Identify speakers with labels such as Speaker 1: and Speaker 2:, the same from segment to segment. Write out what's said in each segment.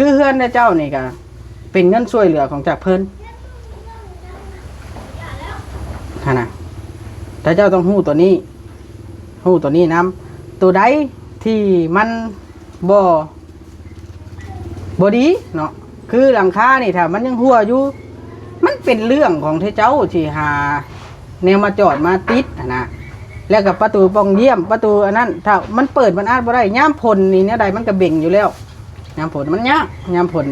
Speaker 1: คือเฮือนเจ้านี่ก็เป็นเงินช่วยเหลือของจากเพิ่นนะแต่เจ้าต้องฮู้ตัวนี้นํตัวใดที่มันบ่ดีเนาะคือหลังคานี่ถ้ามันยังหัวอยู่มันเป็นเรื่องของเจ้าที่หาแนวมาจอดมาติดนะแล้วกับประตูปองเยี่ยมประตูอันนั้นถ้ามันเปิดมันอาจบ่ได้ย่ามพลนี่เนี่ยใดมันก็เบ่งอยู่แล้วย่ามพลมันยากย่ามพล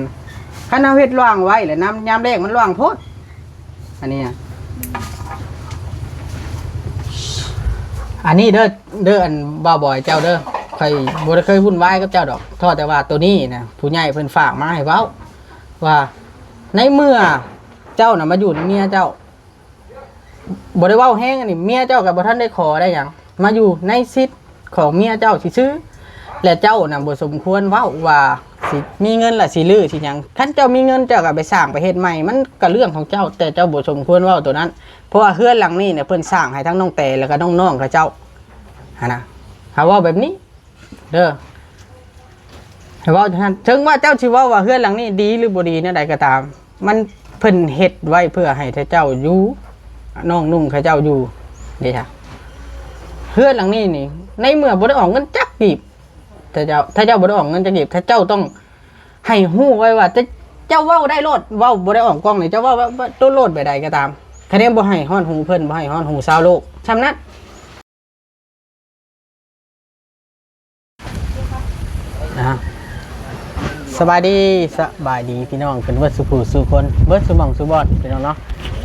Speaker 1: คันเอาเฮ็ดร่างไว้แล้วน้ำย่ามแรกมันร่างโพดอันนี้เด้ออันบ่าวบ่อยเจ้าเด้อใครบ่ได้เคยวุ่นวายกับเจ้าดอกทอดแต่ว่าตัวนี้นะผู้ใหญ่เพิ่นฝากมาให้เว้าว่าในเมื่อเจ้าน่ะมาอยู่ในเมียเจ้าบ่ได้เว้าแห้งอันนี้เมียเจ้าก็บ่ทันได้ขอได้หยังมาอยู่ในสิทธิ์ของเมียเจ้าซื่อๆและเจ้าน่ะบ่สมควรเว้าว่าสิมีเงินล่ะสิลื้อสิหยังคันเจ้ามีเงินเจ้าก็ไปสร้างไปเฮ็ดใหม่มันก็เรื่องของเจ้าแต่เจ้าบ่สมควรเว้าตัวนั้นเพราะว่าเฮือนหลังนี้เนี่ยเพิ่นสร้างให้ทั้งน้องแต่แล้วก็น้องๆกับเจ้าหั่นน่ะหาเว้าแบบนี้เด้อให้เว้าท่านถึงว่าเจ้าสิเว้าว่าเฮือนหลังนี้ดีหรือบ่ดีแนวใดก็ตามมันเพิ่นเฮ็ดไว้เพื่อให้เจ้าอยู่น้องนุ่งเขาเจ้าอยู่เด้ค่ะเฮือนหลังนี้นี่ในเมื่อบ่ได้ออกเงินจักกีบถ้าเจ้าบ่ได้ออกเงินจักกีบถ้าเจ้าต้องให้ฮู้ไว้ว่าเจ้าเว้าได้โลดเว้าบ่ได้ออกกล้องนี่เจ้าเว้าตัวโลดไปใดก็ตามคะแนนบ่ให้ฮ้อนหูเพิ่นบ่ให้ฮ้อนหูชาวโลกซำนั้นนะสบายดีพี่น้องเป็นเบิดสุผู้สู่คนเบิดสุหม่องสุบอดพี่น้องเนาะ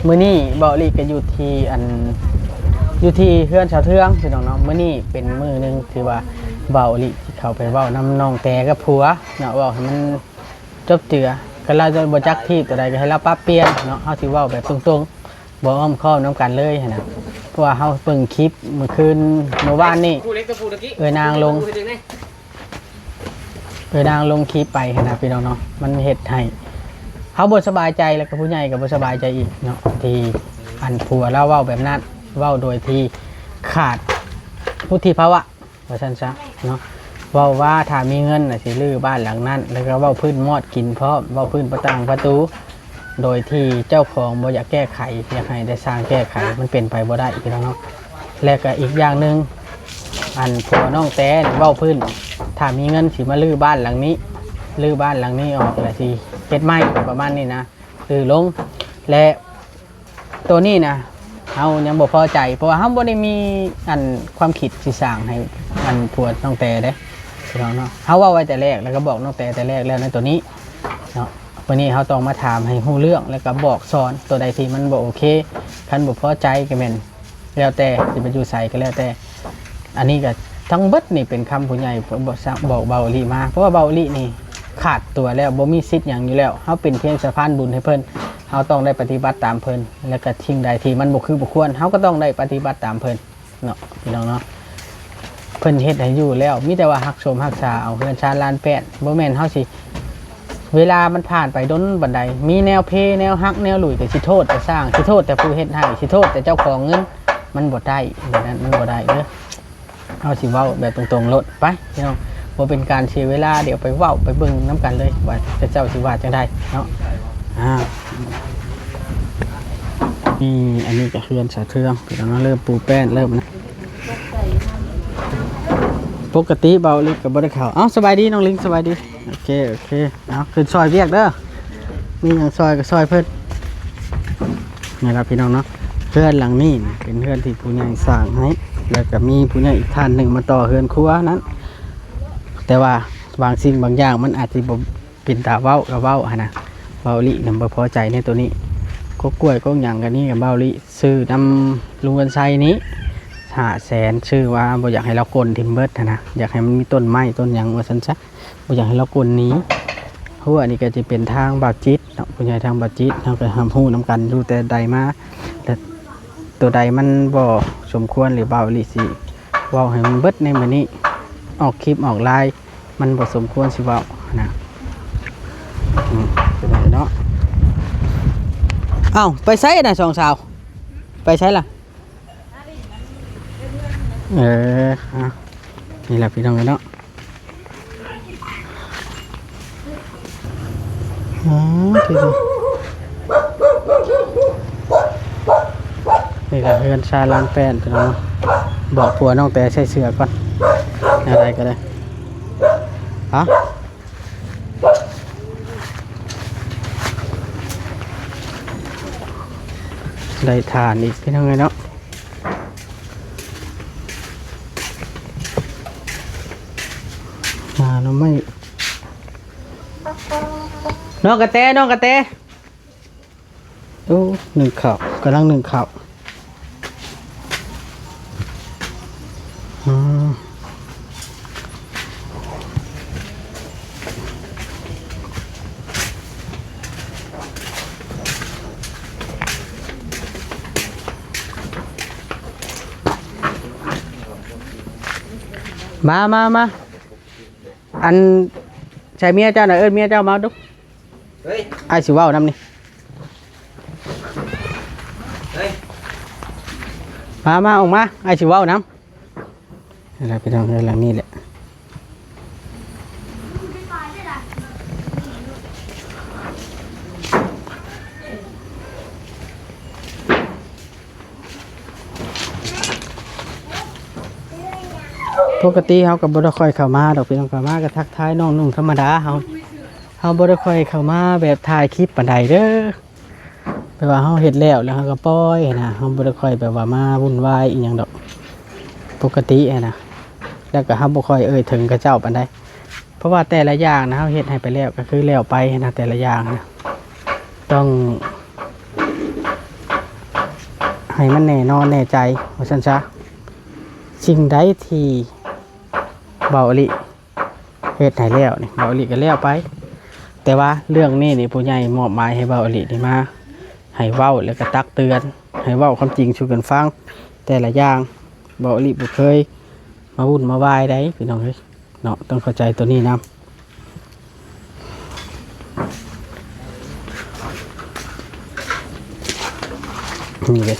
Speaker 1: มื้อนี้เบาลีก็อยู่ที่เฮือนชาวเทืองพี่น้องเนาะมื้อนี้เป็นมื้อนึงที่ว่าเบาลีเข้าไปเว้านำน้องแต่กับผัวเนาะเว้าให้มันจบเจือก็เราจะบ่จักที่ตัวใดก็ให้เราปรับเปลี่ยนเนาะเฮาสิเว้าแบบตรงๆบ่อ้อมค้อมนำกันเลยหั่นน่ะเพราะว่าเฮาเบิ่งคลิปเมื่อคืนเมื่อวานนี่นางลงคลิปไปนะพี่น้องเนาะมันเฮ็ดให้เขาบ่สบายใจแล้วก็ผู้ใหญ่ก็บ่สบายใจอีกเนาะที่อันผัวเล่าเว้าแบบนั้นเว้าโดยที่ขาดวุฒิภาวะว่าซั่นซะเนาะเว้าว่าถ้ามีเงินน่ะสิรื้อบ้านหลังนั้นแล้วก็เว้าพื้นมอดกินพร้อมเว้าพื้นประตูโดยที่เจ้าของบ่อยากแก้ไขอยากให้ได้สร้างแก้ไขมันเป็นไปบ่ได้พี่น้องเนาะแล้วก็อีกอย่างนึงอันผัวน้องแต่เว้าพื้นถ้ามีเงินสิมาลื้อบ้านหลังนี้ออกแล้วสิเฮ็ดใหม่ประมาณนี้นะลื้อลงและตัวนี้นะเฮายังบ่พอใจเพราะว่าเฮาบ่ได้มีอันความคิดสิสร้างให้อันผัวน้องแต่เด้พี่น้องเนาะเฮาเว้าไว้แต่แรกแล้วก็บอกน้องแต่แรกแล้วในตัวนี้เนาะวันนี้เฮาต้องมาถามให้ฮู้เรื่องแล้วก็บอกสอนตัวใดที่มันบ่โอเคคันบ่พอใจก็แม่นแล้วแต่สิไปอยู่ไสก็แล้วแต่อันนี้ก็ทั้งเบิดนี่เป็นคำผู้ใหญ่บอกเบาลีมาเพราะว่าเบาลีนี่ขาดตัวแล้วบ่มีสิทธิ์อย่างอยู่แล้วเฮาเป็นเพียงสะพานบุญให้เพิ่นเฮาต้องได้ปฏิบัติตามเพิ่นแล้วก็ทิ้งใดที่มันบ่คือบ่ควรเฮาก็ต้องได้ปฏิบัติตามเพิ่นเนาะพี่น้องเนาะเพิ่นเฮ็ดให้อยู่แล้วมีแต่ว่าฮักชมฮักษาเอาเฮือนชานลานแป้นบ่แม่นเฮาสิเวลามันผ่านไปดนบันไดมีแนวเพแนวฮักแนวหลุยก็สิโทษแต่สร้างสิโทษแต่ผู้เฮ็ดให้สิโทษแต่เจ้าของเงินมันบ่ได้แบบนั้นมันบ่ได้เด้อเอาสิเว้าแบบตรงๆโลดไปพี่น้องบ่เป็นการเสียเวลาเดี๋ยวไปเว้าไปเบิ่งน้ำกันเลยว่าเจ้าสิว่าจังได๋เนาะนี่อันนี้ก็เฮือนสะเทืองพี่น้องเริ่มปูแป้นเริ่มนะปกติเบาลิกก็บ่ได้เข้าสบายดีน้องลิงสบายดีโอเคเอาขึ้นซอยเวียกเด้อมีหยังซอยก็ซอยเพิ่นนี่ล่ะพี่น้องเนาะเฮือนหลังนี้เป็นเฮือนที่ผู้ใหญ่สร้างให้แล้วก็มีผู้ใหญ่อีกท่านหนึ่งมาต่อเฮือนครัวนั้นแต่ว่าบางสิ่งบางอย่างมันอาจจะบ่เป็นตาเว้ากับเว้านะเบาลินำบ่พอใจในตัวนี้ก็กล้วยก็หยังกันนี่กับเบาลิซื้อนำลุงกันไซนี้500,000ชื่อว่าบ่อยากให้เรากลนทิมเบิร์ดนะอยากให้มันมีต้นไม้ต้นหยังว่าซั่นซะบ่อยากให้เรากลนนี้เพราะว่านี่ก็จะเป็นทางบาดจิตผู้ใหญ่ทางบาดจิตเฮาก็ทำฮู้นำกันอยู่แต่ใดมาแต่ตัวใดมันบ่สมควรหรือเบาลิสิเว้าให้มันเบิดในมื้อนี้ออกคลิปออกไลน์มันบ่สมควรสิเว้านะเป็นไงเนาะไปไสน่ะสองสาวไปไสล่ะนี่แหละพี่น้องเนาะ อ๋อที่นี่ก็เฮือนชาล้างแป้นพี่น้องบอกผัวน้องแต่ใส่เสื้อก่อนอะไรก็ได้ฮะได้ทานอีกพี่น้องเลยเนาะเราไม่น้องกระเตโอ้หนึ่งข่าวกำลังหนึ่งข่าวมาอันใช่เมียเจ้าหน่อยเมียเจ้ามาดูเฮ้ยไอ้สิว่าวน้ำนี่เฮ้ยมาออกมาไอ้สิว่าวน้ำอะไรไปทำอะไรหลังนี้แหละปกติเขากับบริคอยเข้ามาดอกพี่น้องเข้ามาก็ทักทายน้องนุ่งธรรมดาเขาบริคอยเข้ามาแบบถ่ายคลิปปันใดเด้อแปลว่าเขาเห็ดแล้วเขาก็ปล่อยนะเขาบริคอยแบบว่ามาวุ่นวายอีกอย่างดอกปกตินะแล้วก็เขาบริคอยถึงกับเจ้าปันใดเพราะว่าแต่ละอย่างนะเขาเห็ดให้ไปแล้วก็คือแล้วไปนะแต่ละอย่างนะต้องให้มันแน่นอนแน่ใจว่าฉันจะสิ่งใดที่เบาอลิเฮ็ดให้แล้วนี่เบาอลิก็แล้วไปแต่ว่าเรื่องนี้นี่ผู้ใหญ่มอบหมายให้เบาอลินี่มาให้เว้าแล้วก็ตักเตือนให้เว้าความจริงสู่กันฟังแต่ละอย่างเบาอลิบ่เคยมาวุ่นมาวายได้พี่น้องเอ้ยเนาะต้องเข้าใจตัวนี้นำนี่เลย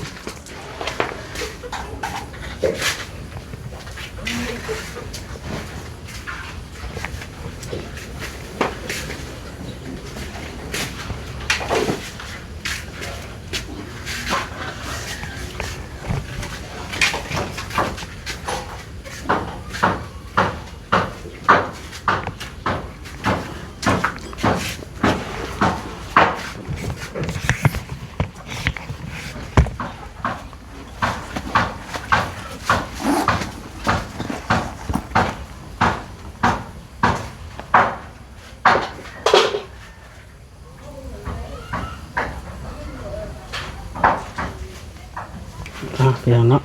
Speaker 1: เพียงเนาะ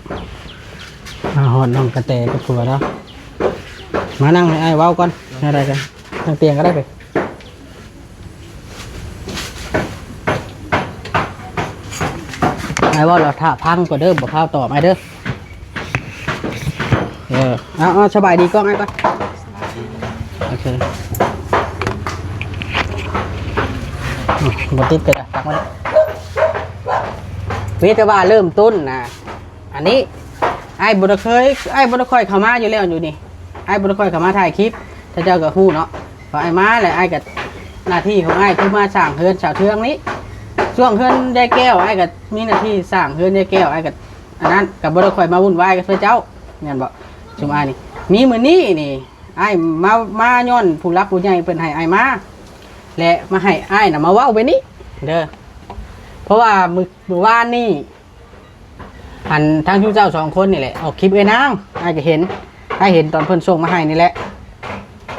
Speaker 1: มาหอดน้องกระแตกับผัวแล้วมานั่งให้ไอ้เว้าก่อนอะไรกันนั่งเตียงก็ได้ไปไอ้ว่าเราท่าพังกว่าเดิมบอกข้าวต่อไอ้เด้อเอาสบายดีกล้องไอ้ก่อนโอเคบติดกันนะตักมาวิทยาบาลเริ่มต้นนะอันนี้ไอ้บุตรเคยไอ้บุตรคอยเข้ามาอยู่แล้วอยู่นี่ไอ้บุตรคอยเข้ามาถ่ายคลิปถ้าเจ้ากับฮู้เนาะพอไอ้มาเลยไอ้กับหน้าที่ของไอ้คือมาสร้างเฮือนชาวเทืองนี้ช่วงเฮือนยายแก้วไอ้กับมีหน้าที่สร้างเฮือนยายแก้วไอ้กับอันนั้นกับบุตรคอยมาวุ่นวายกับเจ้าเนี่ยบอกชุมไอ้นี่มีมือนี้นี่ไอ้มาย้อนผู้รักผู้ใหญ่เป็นให้ไอ้มาและมาให้ไอ้น่ะมาเว้าไปนี้เด้อเพราะว่ามือวานนี่อันทั้งชู้เจ้าสองคนนี่แหละออกคลิปไอ้นางไอ้ก็เห็นตอนเพิ่นส่งมาให้นี่แหละ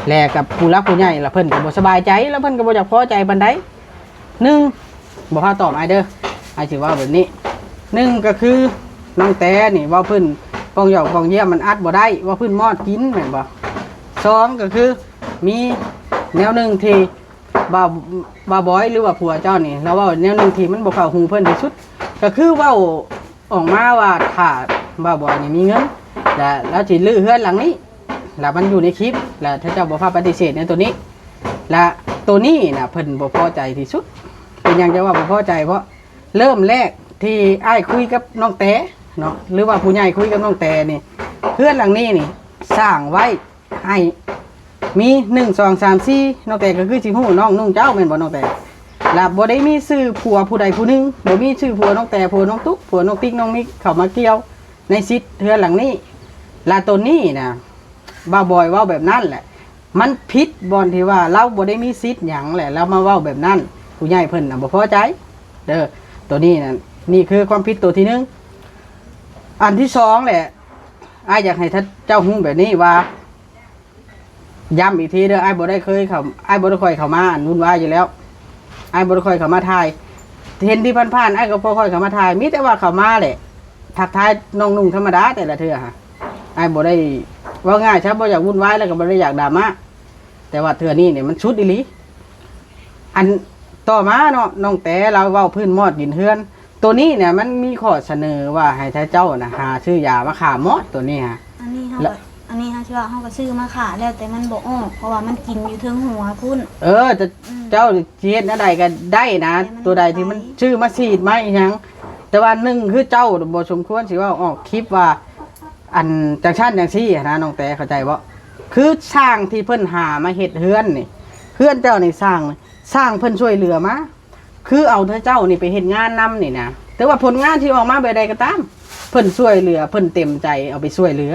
Speaker 1: แลกับผู้รักผู้ใหญ่ละเพิ่นก็บ่สบายใจแล้วเพิ่นก็บ่อยากพอใจปานใด1บ่พาตอบไอ้เด้อไอ้สิว่าแบบนี้1ก็คือน้องแต่นี่ว่าเพิ่นปองหยอกปองเยี่ยมมันอัดบ่ได้ว่าเพิ่นมอดกินแม่นบ่2ก็คือมีแนวหนึ่งที่บ่าวบอยหรือว่าผัวเจ้านี่แล้วว่าแนวหนึ่งที่มันบ่เข้าหูเพิ่นที่สุดก็คือเว้าออกมาว่าถ้าบ่าวบอยนี่มีเงินแล้วสิลื้อเฮือนหลังนี้แล้วมันอยู่ในคลิปแล้วถ้าเจ้าบ่พาปฏิเสธในตัวนี้และตัวนี้น่ะเพิ่นบ่พอใจที่สุดเป็นหยังจะว่าบ่พอใจเพราะเริ่มแรกที่อ้ายคุยกับน้องแต่เนาะหรือว่าผู้ใหญ่คุยกับน้องแต่นี่เฮือนหลังนี้นี่สร้างไว้ให้มี1 2 3 4น้องแต่ก็คือสิฮู้น้องนุ่งเจ้าแม่นบ่น้องแต่ และบ่ได้มีชื่อผัวผู้ใดผู้หนึงบ่มีชื่อผัวน้องแต่ผัวน้องตุ๊กผัวน้องติ๊กน้องมิกเข้ามาเกี่ยวในสิทธิ์เฮือนหลังนี้และตัวนี้นะบ่าวบอยเว้าแบบนั้นแหละมันผิดบ่อนที่ว่าเราบ่ได้มีสิทธิ์หยังแหละแล้วมาเว้าแบบนั้นผู้ใหญ่เพิ่นน่ะบ่พอใจเด้อตัวนี้น่ะนี่คือความผิดตัวที่หนึ่งอันที่สองแหละอ้ายอยากให้ท่านเจ้าฮู้แบบนี้ว่าย้ำอีกทีเด้ออ้ายบ่ได้เคยเข้าอ้ายบ่ได้ค่อยเข้ามาวุ่นวายอยู่แล้วอ้ายบ่ได้ค่อยเข้ามาถ่ายเห็นที่ผ่านๆอ้ายก็บ่ค่อยเข้ามาถ่ายมีแต่ว่าเข้ามาแหละทักทายน้องนุ่งธรรมดาแต่ละเทื่อฮะอ้ายบ่ได้ว่าง่ายครับบ่อยากวุ่นวายแล้วก็บ่ได้อยากดราม่าแต่ว่าเทื่อนี้เนี่ยมันชุดอีหลีอันต่อมาเนาะน้องแต่เราเว้าพื้นมอดดินเฮือนตัวนี้เนี่ยมันมีข้อเสนอว่าให้ท่านเจ้านะหาชื่อยามาฆ่ามอดตัวนี้ฮะ
Speaker 2: อันนี้เฮาชื่อว่าเฮาก็ซื้อมาขาแล้วแต่มันบ่ออกเพราะว่ามันกินอยู่เทิงหัวพุ่น
Speaker 1: จะเจ้าเฮ็ดอันใดก็ได้นะตัวใดที่มันชื่อมาฉีดมาอีหยังแต่ว่าหนึ่งคือเจ้าบ่สมควรสิว่าออกคลิปว่าอันจังซั่นจังซี่นะน้องแต่เข้าใจบ่คือสร้างที่เพิ่นหามาเฮ็ดเฮือนนี่เฮือนเจ้านี่สร้างเพิ่นช่วยเหลือมาคือเอาเจ้านี่ไปเฮ็ดงานนำนี่นะแต่ว่าผลงานที่ออกมาแบบใดก็ตามเพิ่นช่วยเหลือเพิ่นเต็มใจเอาไปช่วยเหลือ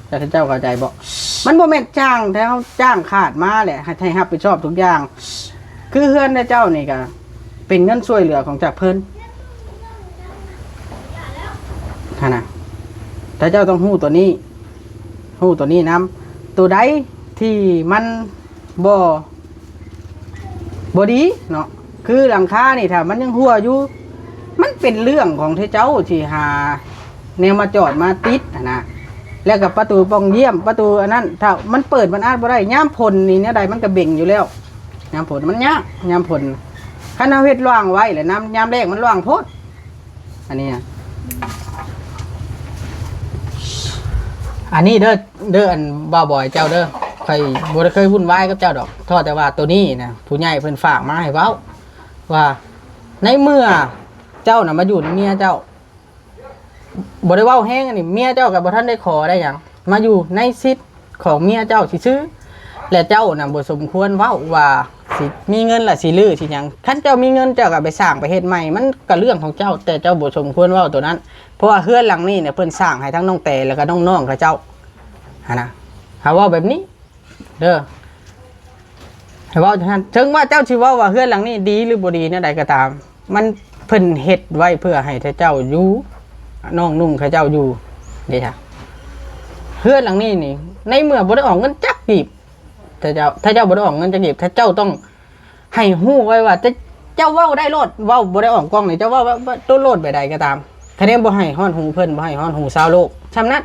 Speaker 1: แต่ท่านเจ้าเข้าใจบ่มันบ่แม่นจ้างแต่เฮาจ้างขาดมาแหละให้รับผิดชอบทุกอย่างคือเฮือนเจ้านี่ก็เป็นเงินช่วยเหลือของจากเพิ่นท่านน่ะแต่เจ้าต้องฮู้ตัวนี้นำตัวใดที่มันบ่ดีเนาะคือหลังคานี่ถ้ามันยังหัวอยู่มันเป็นเรื่องของเจ้าที่หาแนวมาจอดมาติดนะแล้วกับประตูปองเยี่ยมประตูอันนั้นถ้ามันเปิดมันอาจบ่ได้ย่ามพลนี่เนี่ยใดมันก็เบ่งอยู่แล้วย่ามพลมันยากย่ามพลคันเอาเฮ็ดร่างไว้แหละน้ำยามแรกมันร่างโพดอันนี้เด้ออันบ่าวบอยเจ้าเด้อใครบ่ได้เคยวุ่นวายกับเจ้าดอกทอดแต่ว่าตัวนี้นะผู้ใหญ่เพิ่นฝากมาให้เว้าว่าในเมื่อเจ้าน่ะมาอยู่ในเมียเจ้าบ่ได้เว้าแห้งอันนี้เมียเจ้ากับบ่ทันได้ขอได้หยังมาอยู่ในสิทธิ์ของเมียเจ้าสิซื้อและเจ้าน่ะบ่สมควรเว้าว่าสิมีเงินล่ะสิลื้อสิหยังคันเจ้ามีเงินเจ้าก็ไปสร้างไปเฮ็ดใหม่มันก็เรื่องของเจ้าแต่เจ้าบ่สมควรเว้าตัวนั้นเพราะว่าเฮือนหลังนี้เนี่ยเพิ่นสร้างให้ทั้งน้องแต่แล้วก็น้องๆกับเจ้าหั่นน่ะหาเว้าแบบนี้เด้อให้เว้าจังซั่นถึงว่าเจ้าสิเว้าว่าเฮือนหลังนี้ดีหรือบ่ดีแนวใดก็ตามมันเพิ่นเฮ็ดไว้เพื่อให้เจ้าอยู่น้องนุ่งเขาเจ้าอยู่เด้จ้ะเฮือนหลังนี้นี่ในเมื่อบ่ได้ออกเงินจักกีบถ้าเจ้าบ่ได้ออกเงินจักกีบถ้าเจ้าต้องให้ฮู้ไว้ว่าเจ้าเว้าได้โลดเว้าบ่ได้ออกกล้องนี่เจ้าเว้าตัวโลดไปใดก็ตามคะแนนบ่ให้ฮ้อนหูเพิ่นบ่ให้ฮ้อนหูชาวโลกฉะนั้น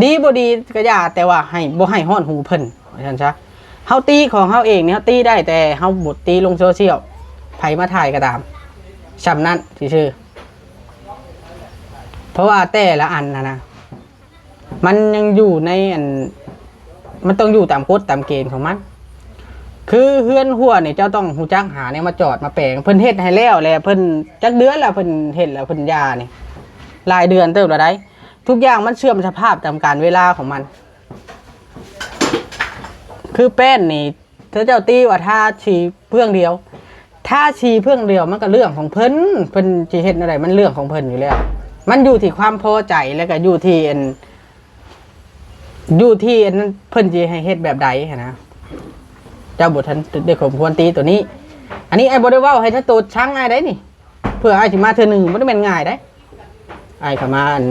Speaker 1: ดีบ่ดีก็อย่าแต่ว่าให้บ่ให้ฮ้อนหูเพิ่นว่าซั่นซะเฮาตีของเฮาเองเนี่ยเฮาตีได้แต่เฮาบ่ตีลงโซเชียลไผมาถ่ายก็ตามฉะนั้นซื่อเพราะว่าแต่ละอันนะมันยังอยู่ในอันมันต้องอยู่ตามกฎตามเกณฑ์ของมันคือเฮือนหัวนี่เจ้าต้องหูจักหาเนี่ยมาจอดมาแปลงเพิ่นเฮ็ดให้แล้วแหละเพิ่นจักเดือนแล้วเพิ่นเฮ็ดแล้วเพิ่นยานี่รายเดือนเติบละได้ทุกอย่างมันเชื่อมสภาพตามกาลเวลาของมันคือแป้นนี่ถ้าเจ้าตีว่าถ้าฉีเพื่องเดียวถ้าฉีเพื่องเดียวมันก็เรื่องของเพิ่นสิเฮ็ดอะไรมันเรื่องของเพิ่นอยู่แล้วมันอยู่ที่ความพอใจแล้วก็อยู่ที่อันเพิ่นสิให้เฮ็ดแบบใดนะเจ้าบ่ทันได้ข่มควรตีตัวนี้อันนี้ไอ้บ่ได้เว้าให้ถ้าตัวช้างง่ายได้นี่เพื่อไอ้สิมาเทื่อนึงบ่ได้แม่นง่ายได้ไอ้เข้ามาอัน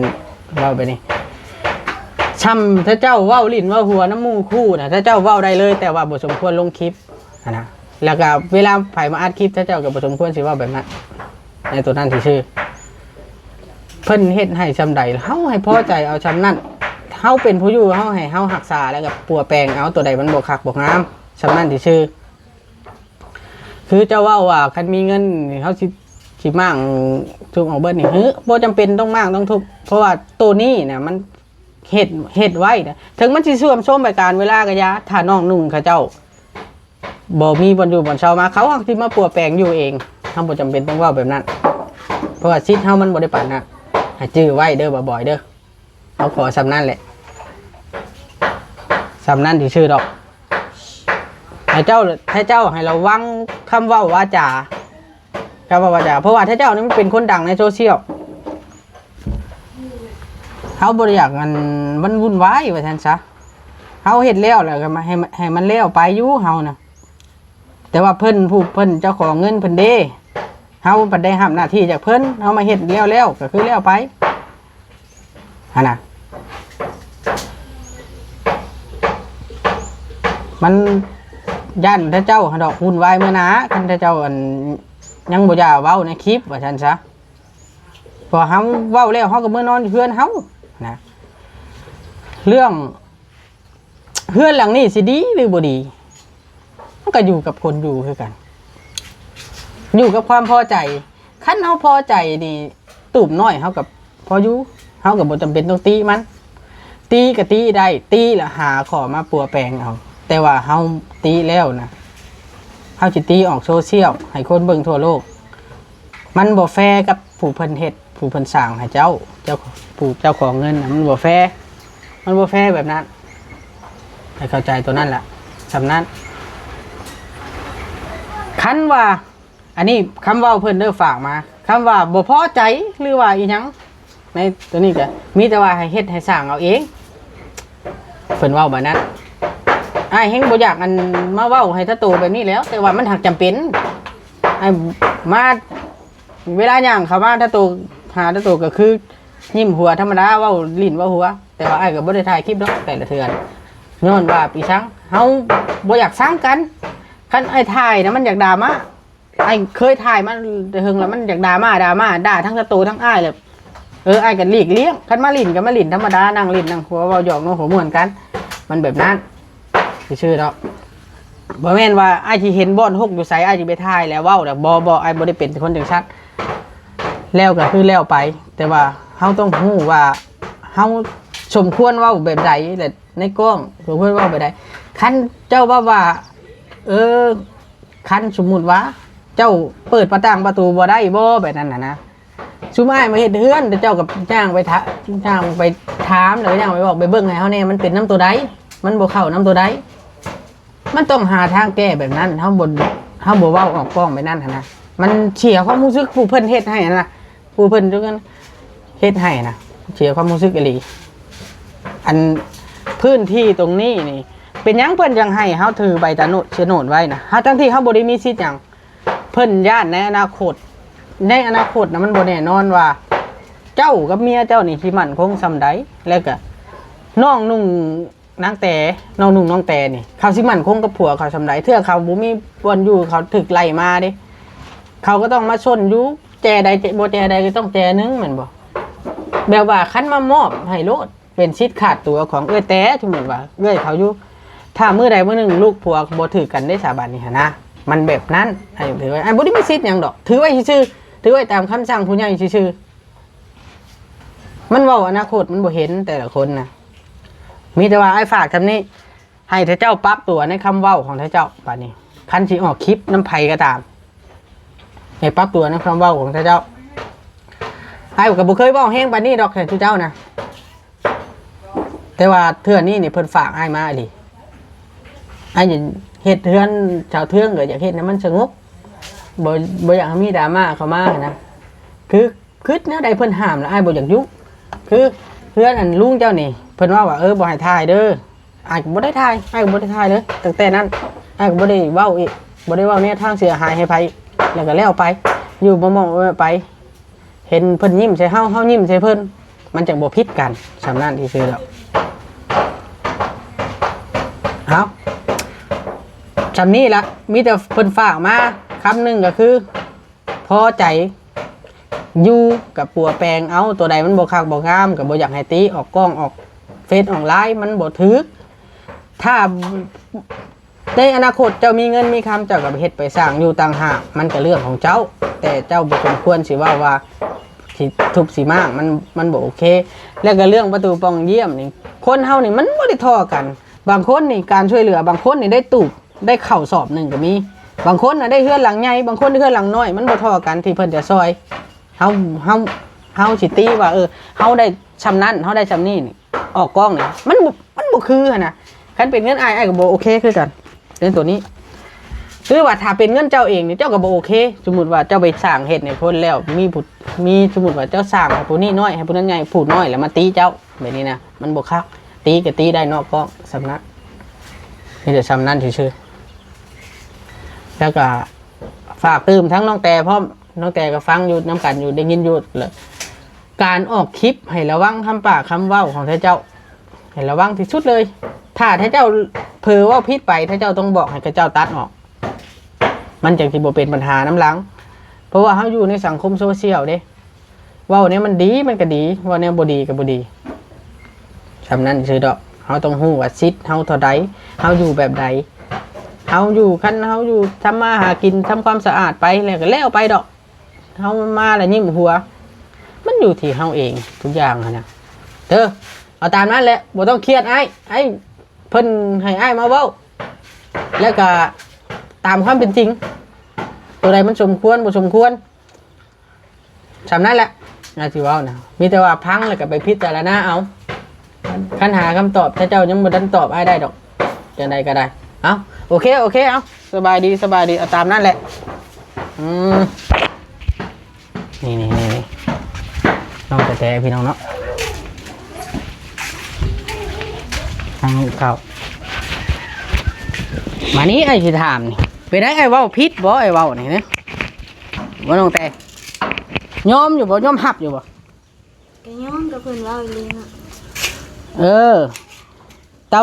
Speaker 1: เว้าไปนี่ช้ำถ้าเจ้าเว้าลิ้นเว้าหัวน้ำมูกคู่น่ะถ้าเจ้าเว้าได้เลยแต่ว่าบ่สมควรลงคลิปนะแล้วก็เวลาไผมาอัดคลิปถ้าเจ้าก็บ่สมควรสิเว้าแบบนั้นในตัวนั้นซื่อเพิ่นเฮ็ดให้ซำใดเฮาให้พอใจเอาซำนั้นเฮาเป็นผู้อยู่เฮาให้เฮารักษาแล้วก็ปัวแปลงเอาตัวใดมันบ่คักบ่งามซำนั้นซื่อคือเจ้าเว้าว่าคันมีเงินเฮาสิมั่งทุกเอาเบิดนี่บ่จำเป็นต้องมั่งต้องทุกเพราะว่าตัวนี้น่ะมันเฮ็ดไว้นะถึงมันสิเสื่อมโทรมไปการเวลาก็ยาถ้าน้องนุ่งเขาเจ้าบ่มีบ่อยู่บ่เช้ามาเขาสิมาปัวแปลงอยู่เองเฮาบ่จำเป็นต้องเว้าแบบนั้นเพราะว่าชิดเฮามันบ่ได้ปานนั้นให้จื้อไว้เด้อบ่อยๆเด้อเอาขอซำนั้นแหละซำนั้นที่ชื่อดอกให้เจ้าให้ระวังคำเว้าวาจา ก็ว่าจะเพราะว่าถ้าเจ้านี่มันเป็นคนดังในโซเชียลเขาบริยากมันวุ่นวายว่าฉันซะเขาเห็นแล้วแหละก็มาให้มันเลี้ยวไปอยู่เฮานะแต่ว่าเพิ่นผู้เพิ่นเจ้าของเงินเพิ่นเด้เฮาเพิ่นได้รับหน้าที่จากเพิ่นเฮามาเฮ็ดแล้วก็คือแล้วไปหั่นน่ะมันย่านถ้าเจ้าดอกวุ่นวายมื้อหนาคันถ้าเจ้าอันยังบ่อยากเว้าในคลิปว่าซั่นซะพอเฮาเว้าแล้วเฮาก็มื้อนอนอยู่เฮือนเฮานะเรื่องเฮือนหลังนี้สิดีหรือบ่ดีมันก็อยู่กับคนอยู่คือกันอยู่กับความพอใจคันเฮาพอใจนี่ตูบน้อยเฮากับพออยู่เฮาก็บ่จำเป็นต้องตีมันตีก็ตีได้ตีแล้วหาขอมาปัวแปลงเอาแต่ว่าเฮาตีแล้วนะเฮาสิตีออกโซเชียลให้คนเบิ่งทั่วโลกมันบ่แฟร์กับผู้เพิ่นเฮ็ดผู้เพิ่นสร้างให้เจ้าผู้เจ้าของเงินนะมันบ่แฟร์แบบนั้นให้เข้าใจตัวนั้นแหละสำนั้นคันว่าอันนี้คำว่าเพิ่นเด้อฝากมาคำว่าบ่พอใจหรือว่าอีหยังในตัวนี้ก็มีแต่ว่าให้เฮ็ดให้สร้างเอาเองเพิ่นเว้าแบบนั้นอ้ายเฮงบ่อยากอันมาเว้าให้ตะโตแบบนี้แล้วแต่ว่ามันหักจำเป็นไอ้มาเวลาย่างเข้ามาตะโตหาตะโตก็คือยิ้มหัวธรรมดาเว้าลิ้นเว้าหัวแต่ว่าอ้ายก็บ่ได้ถ่ายคลิปดอกแต่ละเทื่อย้อนว่าปีช้างเฮาบ่อยากสร้างกันคันไอ้ถ่ายนะมันอยากด่ามาไอ้เคยถ่ายมันเฮิงแล้วมันอยากด่ามาด่าทั้งตะโตทั้งอ้ายเลยอ้ายก็หลีกเลี่ยงคันมาลิ้นก็มาลิ้นธรรมดานั่งลิ้นนั่งหัวเว้าหยอกน้องหัวม่วนกันมันแบบนั้นชื่อเนาะบ่แม่นว่าไอ้ที่เห็นบ่อนหกอยู่ไสไอ้ที่ไปถ่ายแล้วเว้าแต่บ่ไอ้บ่ได้เป็นคนจังซั่นแล้วก็คือแล้วไปแต่ว่าเฮาต้องฮู้ว่าเฮาสมควรเว้าแบบใดและในกล้องสมควรเว้าแบบใดคันเจ้าว่าคันสมมุติว่าเจ้าเปิดประตูบ่ได้บ่แบบนั้นน่ะนะซุมอ้ายมาเฮ็ดเฮือนแต่เจ้ากับจ้างไปถามแล้วย่างไปบอกไปเบิ่งให้เฮาแน่มันเป็นน้ำตัวใดมันบ่เข้าน้ำตัวใดมันต้องหาทางแก้แบบนั้นเฮาบ่เว้าออกกล้องไปนั่นนะมันเสียความรู้สึกผู้เพิ่นเฮ็ดให้นะผู้เพิ่นทุกคนเฮ็ดให้นะเสียความรู้สึกอีหลีอันพื้นที่ตรงนี้นี่เป็นหยังเพิ่นยังให้เฮาถือใบโฉนดไว้นะเฮาทั้งที่เฮาบ่ได้มีสิทธิ์หยังเพิ่นย่านในอนาคตนะมันบ่แน่นอนว่าเจ้ากับเมียเจ้านี่สิมั่นคงส่ำใดแล้วก็น้องนุ่งนางแต่น้องนุ่งน้องแต่นี่เขาสิมั่นคงกับผัวเขาส่ำใดเทื่อเขาบ่มีบ่อนอยู่เขาถึกไล่มาเด้เขาก็ต้องมาชนอยู่แจใดบ่แจใดก็ต้องแจนึงแม่นบ่แบบว่าคันมามอบให้โลดเป็นสิทธิ์ขาดตัวของเอ้ยแต่สมมุติว่าเอ้ยเขาอยู่ถ้ามื้อใดมื้อหนึงลูกผัวบ่ถือกันได้สาบานนี่หั่นนะมันแบบนั้นไอ้ถือไว้ไอ้บ่ได้มีสิทธิ์หยังดอกถือไว้ซื่อๆถือไว้ตามคำสั่งผู้ใหญ่ซื่อๆมันเว้าอนาคตมันบ่เห็นแต่ละคนนะมีแต่ว่าไอ้ฝากทำนี้ให้เจ้าปรับตัวในคำเว้าของเจ้าป่านนี้คันสิออกคลิปน้ำไผก็ตามให้ปรับตัวในคำเว้าของเจ้าไอ้ก็บ่เคยเว้าแห้งปานนี้ดอกแต่เจ้านะแต่ว่าเทื่อนี้นี่เพิ่นฝากอ้ายมาดิไอ้เฮ็ดเทื่อนชาวเทื่องก็อยากเฮ็ดให้มันสงบบ่อยากให้มีดราม่าเข้ามานะคือแนวใดเพิ่นห้ามแล้วอ้ายบ่อยากยุ่งคือเพื่อนอันลุงเจ้านี่เพิ่นว่าบ่ให้ถ่ายเด้ออ้ายก็บ่ได้ถ่ายอ้ายก็บ่ได้ถ่ายเลยตั้งแต่นั้นอ้ายก็บ่ได้เว้าอีกบ่ได้เว้าแนวทางเสียหายให้ไผแล้วก็แล้วไปอยู่บ่มองไปเห็นเพิ่นยิ้มใส่เฮายิ้มใส่เพิ่นมันจังบ่ผิดกันสำนั้นที่ซื่อแล้วเอาจำนี้ละมีแต่เพิ่นฝากมาคำหนึ่งก็คือพอใจอยู่กับปัวแปลงเอาตัวใดมันบ่คักบ่งามกับบ่อยากให้ตีออกกล้องออกเฟซออนไลน์มันบ่ถึกถ้าในอนาคตเจ้ามีเงินมีคำเจ้าก็ไปเฮ็ดไปสร้างอยู่ต่างหากมันก็เรื่องของเจ้าแต่เจ้าบ่สมควรสิว่าสิทุบสิมากมันบ่โอเคแล้วก็เรื่องประตูปองเยี่ยมนี่คนเฮานี่มันบ่ได้ท้อกันบางคนนี่การช่วยเหลือบางคนนี่ได้ตูบได้เข้าสอบหนึ่งก็มีบางคนน่ะได้เฮือนหลังใหญ่บางคนได้เฮือนหลังน้อยมันบ่ท้อกันที่เพิ่นจะซอยเฮาสิตีว่าเฮาได้ชำนั้นเฮาได้ชำนี้นี่ออกกล้องนี่มันบ่คือหั่นน่ะคันเป็นเงินอ้ายก็บ่โอเคคือกันเรื่องตัวนี้ หรือว่าถ้าเป็นเงินเจ้าเองนี่เจ้าก็บ่โอเคสมมุติว่าเจ้าไปสร้างเฮ็ดให้คนแล้วมีสมมุติว่าเจ้าสร้างให้ผู้นี้น้อยให้ผู้นั้นใหญ่ผู้น้อยแล้วมาตีเจ้าแบบนี้นะมันบ่คักตีก็ตีได้นอกกล้องสำนักนี่จะสำนั้นซื่อๆแล้วก็ฝากตื่มทั้งน้องแต่พร้อมน้องแต่ก็ฟังอยู่น้ำกันอยู่ได้ยินอยู่เลยการออกคลิปให้ระวังคำปากคำเว้าของท่านเจ้าให้ระวังที่สุดเลยถ้าท่านเจ้าเผลอว่าพิษไปท่านเจ้าต้องบอกให้ท่านเจ้าตัดออกมันจะที่บ่เป็นปัญหาน้ำหลังเพราะว่าเขาอยู่ในสังคมโซเชียลเด้เว้าเนี่ยมันดีมันก็ดีเว้าเนี่ยบ่ดีก็บ่ดีฉะนั้นซื่อดอกเขาต้องฮู้ว่าซิดเขาเท่าใดเขาอยู่แบบใดเขาอยู่คันเขาอยู่ทำมาหากินทำความสะอาดไปแล้วก็แล้วไปดอกเขามาแล้วยิ้มหัวมันอยู่ที่เขาเองทุกอย่างนะเด้อเอาตามนั้นแหละบ่ต้องเครียดไอ้เพิ่นให้ไอ้มาเว้าแล้วก็ตามความเป็นจริงตัวใดมันสมควรบ่สมควรฉะนั้นแหละน่าสิเว้านะมีแต่ว่าพังแล้วก็ไปพิจารณาเอาคันหาคำตอบถ้าเจ้ายังบ่ทันตอบไอ้ได้ดอกจังใดก็ได้เอาโอเคเอาสบายดีเอาตามนั่นแหละนี่น้องแต่พี่น้องเนาะทางเขามานี้ไอ้ที่ถามนี่ไปได้ไอ้เว้าพิษบ่ไอ้เว้านี่นะว่าน้องแต่ยอมอยู่บ่ยอมหับอยู่บ่
Speaker 2: ก็ย้อมกับเพิ่นเว้าอีหลีน่ะ
Speaker 1: เจ้า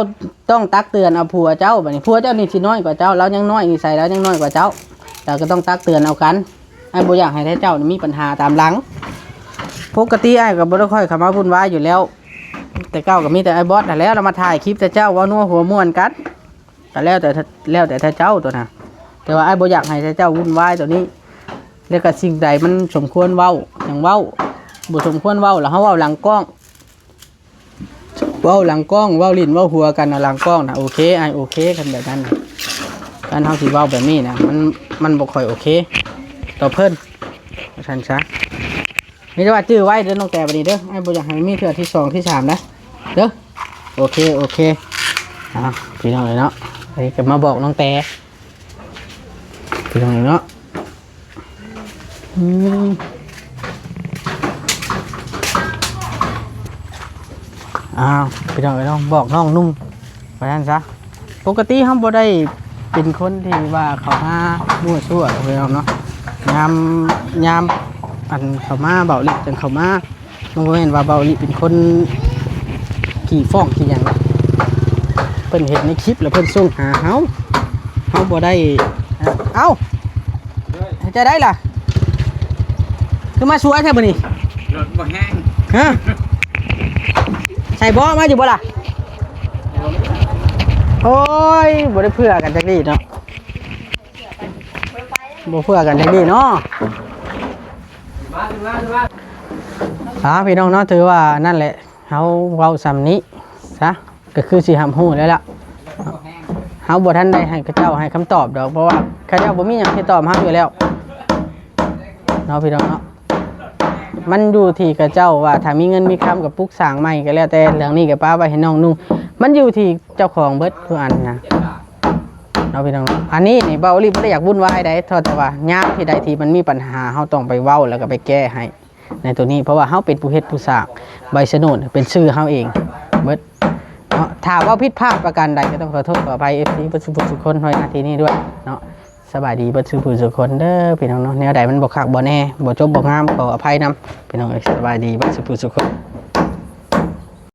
Speaker 1: ต้องตักเตือนเอาผัวเจ้าบัดนี้ผัวเจ้านี่สิน้อยกว่าเจ้าเรายังน้อยนิสัยเรายังน้อยกว่าเจ้าเราก็ต้องตักเตือนเอากันไอ้บ่อยากให้เจ้านี่มีปัญหาตามหลังปกติไอ้ก็บ่ได้ค่อยเข้ามาวุ่นวายอยู่แล้วแต่เก้าก็มีแต่ไอ้บอสนั่นแหละเรามาถ่ายคลิปแต่เจ้าว่านัวหัวม่วนกันก็แล้วแต่เจ้าตัวน่ะแต่ว่าไอ้บ่อยากให้เจ้าวุ่นวายตัวนี้แล้วก็สิ่งใดมันสมควรเว้าอย่างเว้าบ่สมควรเว้าแล้วเฮาเว้าหลังกล้องเว้าหลังกล้องเว้าลิ้นเว้าหัวกันหลังกล้องนะโอเคไอโอเคกันแบบนั้นการเฮาสิเว้าแบบนี้นะมันบ่ค่อยโอเคต่อเพิ่นท่านซะนี่จะว่าจื้อไว้เด้อน้องแต่บัดนี้เด้อไอ้บ่อยากให้มีเทื่อที่2ที่3นะเด้อโอเคพี่น้องเลยเนาะอันนี้ก็มาบอกน้องแต่พี่น้องเลยเนาะพี่น้องเลยเนาะบอกน้องนุ่งไปนั่นซะปกติเขาบ่ได้เป็นคนที่ว่าเขามามั่วซั่วพี่น้องเนาะยามอันเขามาเบาลิจนเขามามันก็เห็นว่าเบาลิเป็นคนขี่ฟ้องขี่อย่างเพิ่นเห็นในคลิปแล้วเพิ่นส่งหาเขาบ่ได้เอ้าจะได้ล่ะคือมาช่วยแท้บ่นี่รถบ่แห้งฮะใส่บ่มาอยู่บ่ล่ะโอ้ยบ่ได้เพื่อกันจักดีเนาะบ่เพื่อกันจักดีเนาะพี่น้องเนาะถือว่านั่นแหละเฮาเว้าซ้ำนี้ซะก็คือสิหำฮู้แล้วล่ะเฮาบ่ทันได้ให้เขาเจ้าให้คำตอบดอกเพราะว่าเขาเจ้าบ่มีหยังสิตอบเฮาอยู่แล้วเนาะพี่น้องเนาะมันอยู่ที่กับเจ้าว่าถ้ามีเงินมีคำกับปุ๊กสร้างใหม่ก็แล้วแต่เรื่องนี้กับป้าไปให้น้องนุ่งมันอยู่ที่เจ้าของเบิดทุกอันนะเราพี่น้องอันนี้นี่เบารีบไม่ได้อยากวุ่นวายใดเท่าแต่ว่ายามที่ใดที่มันมีปัญหาเขาต้องไปเว้าแล้วก็ไปแก้ให้ในตัวนี้เพราะว่าเขาเป็นผู้เฮ็ดผู้สร้างใบสนุนเป็นชื่อเขาเองเบิดถ้าว่าผิดพลาดประการใดก็ต้องขอโทษขออภัยFCประชุมทุกคนในนาทีนี้ด้วยเนาะสบายดีเบิดสุขคนเด้อพี่น้องเนาะแนวใดมันบ่คักบ่แน่บ่จบบ่งามขออภัยนำพี่น้องสบายดีเบิดสุขคน